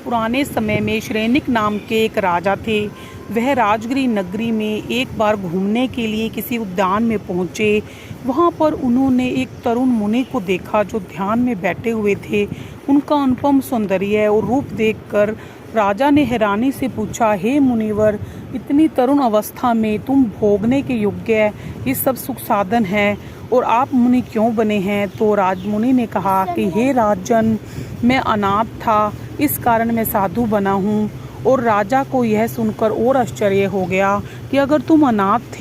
पुराने समय में श्रेनिक नाम के एक राजा थे। वह राजगिरी नगरी में एक बार घूमने के लिए किसी उद्यान में पहुँचे। वहाँ पर उन्होंने एक तरुण मुनि को देखा जो ध्यान में बैठे हुए थे। उनका अनुपम सौंदर्य और रूप देखकर राजा ने हैरानी से पूछा, हे मुनिवर, इतनी तरुण अवस्था में तुम भोगने के योग्य ये सब सुख साधन हैं और आप मुनि क्यों बने हैं? तो राजमुनि ने कहा कि हे राजन, मैं अनाथ था, इस कारण मैं साधु बना हूँ। और राजा को यह सुनकर और आश्चर्य हो गया कि अगर तुम अनाथ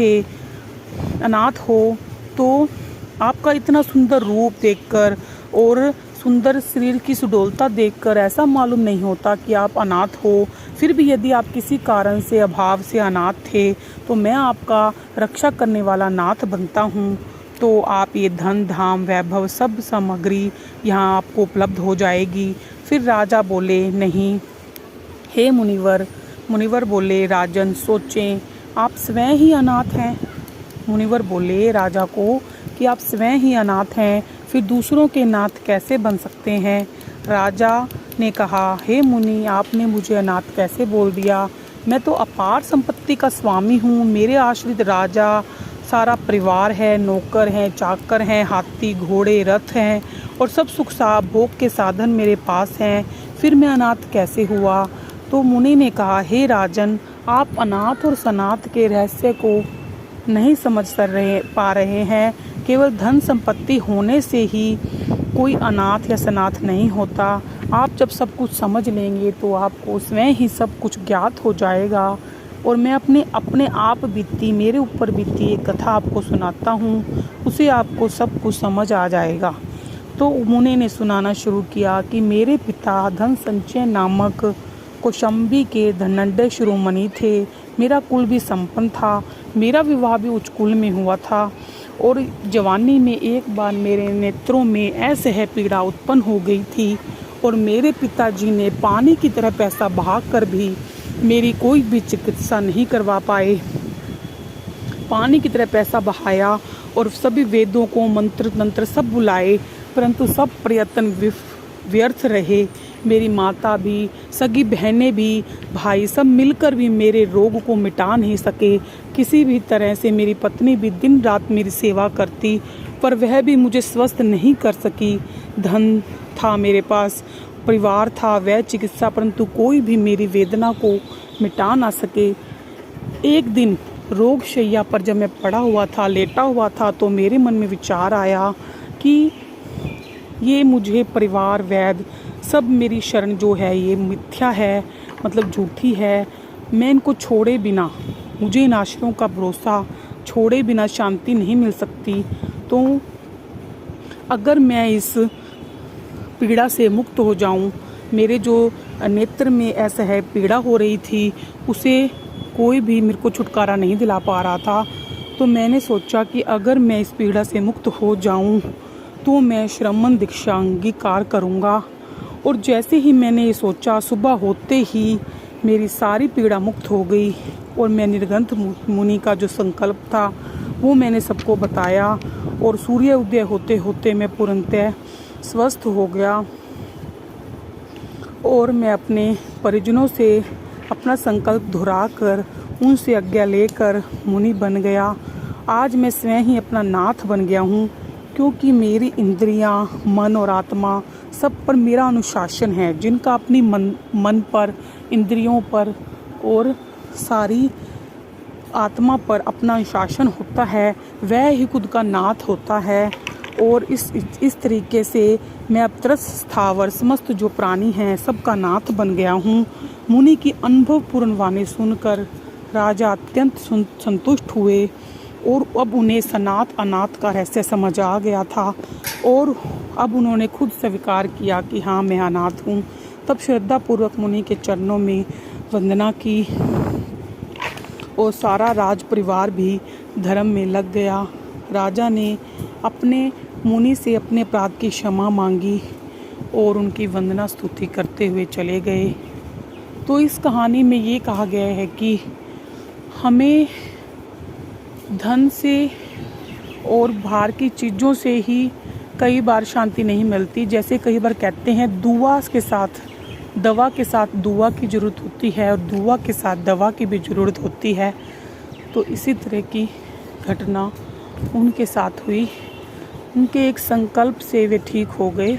हो तो आपका इतना सुंदर रूप देखकर और सुंदर शरीर की सुडौलता देखकर ऐसा मालूम नहीं होता कि आप अनाथ हो। फिर भी यदि आप किसी कारण से अभाव से अनाथ थे तो मैं आपका रक्षा करने वाला नाथ बनता हूँ। तो आप ये धन धाम वैभव सब सामग्री यहाँ आपको उपलब्ध हो जाएगी। फिर राजा बोले, नहीं हे मुनिवर। मुनिवर बोले, राजन सोचें, आप स्वयं ही अनाथ हैं। मुनिवर बोले राजा को कि आप स्वयं ही अनाथ हैं, फिर दूसरों के नाथ कैसे बन सकते हैं? राजा ने कहा, हे मुनि, आपने मुझे अनाथ कैसे बोल दिया? मैं तो अपार संपत्ति का स्वामी हूँ। मेरे आश्रित राजा सारा परिवार है, नौकर हैं, चाकर हैं, हाथी घोड़े रथ हैं और सब सुख भोग के साधन मेरे पास हैं। फिर मैं अनाथ कैसे हुआ? तो मुनि ने कहा, हे राजन, आप अनाथ और सनाथ के रहस्य को नहीं समझ पा रहे हैं। केवल धन संपत्ति होने से ही कोई अनाथ या सनाथ नहीं होता। आप जब सब कुछ समझ लेंगे तो आपको स्वयं ही सब कुछ ज्ञात हो जाएगा। और मैं अपने आप बीती, मेरे ऊपर बीती एक कथा आपको सुनाता हूँ, उसे आपको सब कुछ समझ आ जाएगा। तो मुनि ने सुनाना शुरू किया कि मेरे पिता धन संचय नामक कौशंबी के धनंजय शिरोमणि थे। मेरा कुल भी संपन्न था। मेरा विवाह भी उच्च कुल में हुआ था। और जवानी में एक बार मेरे नेत्रों में असह्य पीड़ा उत्पन्न हो गई थी और मेरे पिताजी ने पानी की तरह पैसा बहाकर भी मेरी कोई भी चिकित्सा नहीं करवा पाए। पानी की तरह पैसा बहाया और सभी वेदों को मंत्र तंत्र सब बुलाए, परंतु सब प्रयत्न व्यर्थ रहे। मेरी माता भी, सगी बहनें भी, भाई सब मिलकर भी मेरे रोग को मिटा नहीं सके। किसी भी तरह से मेरी पत्नी भी दिन रात मेरी सेवा करती, पर वह भी मुझे स्वस्थ नहीं कर सकी। धन था मेरे पास, परिवार था, वह चिकित्सा, परंतु कोई भी मेरी वेदना को मिटा ना सके। एक दिन रोग शैया पर जब मैं पड़ा हुआ था, लेटा हुआ था, तो मेरे मन में विचार आया कि ये मुझे परिवार वैद सब मेरी शरण जो है ये मिथ्या है, मतलब झूठी है। मैं इनको छोड़े बिना, मुझे इन आश्रयों का भरोसा छोड़े बिना शांति नहीं मिल सकती। तो अगर मैं इस पीड़ा से मुक्त हो जाऊं, मेरे जो नेत्र में ऐसा है पीड़ा हो रही थी, उसे कोई भी मेरे को छुटकारा नहीं दिला पा रहा था। तो मैंने सोचा कि अगर मैं इस पीड़ा से मुक्त हो जाऊं तो मैं श्रमण दीक्षा अंगीकार करूंगा। और जैसे ही मैंने ये सोचा, सुबह होते ही मेरी सारी पीड़ा मुक्त हो गई और मैं निर्गंथ मुनि का जो संकल्प था वो मैंने सबको बताया और सूर्य उदय होते होते मैं पूर्णतः स्वस्थ हो गया। और मैं अपने परिजनों से अपना संकल्प दोहराकर उनसे आज्ञा लेकर मुनि बन गया। आज मैं स्वयं ही अपना नाथ बन गया हूँ, क्योंकि मेरी इंद्रियां, मन और आत्मा सब पर मेरा अनुशासन है। जिनका अपनी मन पर, इंद्रियों पर और सारी आत्मा पर अपना अनुशासन होता है, वह ही खुद का नाथ होता है। और इस तरीके से मैं अब त्रस्त स्थावर समस्त जो प्राणी हैं सबका नाथ बन गया हूँ। मुनि की अनुभवपूर्ण वाणी सुनकर राजा अत्यंत संतुष्ट हुए और अब उन्हें सनात अनाथ का रहस्य समझ आ गया था और अब उन्होंने खुद स्वीकार किया कि हाँ, मैं अनाथ हूँ। तब श्रद्धापूर्वक मुनि के चरणों में वंदना की और सारा राज परिवार भी धर्म में लग गया। राजा ने अपने मुनि से अपने अपराध की क्षमा मांगी और उनकी वंदना स्तुति करते हुए चले गए। तो इस कहानी में ये कहा गया है कि हमें धन से और बाहर की चीज़ों से ही कई बार शांति नहीं मिलती। जैसे कई बार कहते हैं दुआ के साथ दवा के साथ दुआ की ज़रूरत होती है और दुआ के साथ दवा की भी ज़रूरत होती है। तो इसी तरह की घटना उनके साथ हुई। उनके एक संकल्प से वे ठीक हो गए।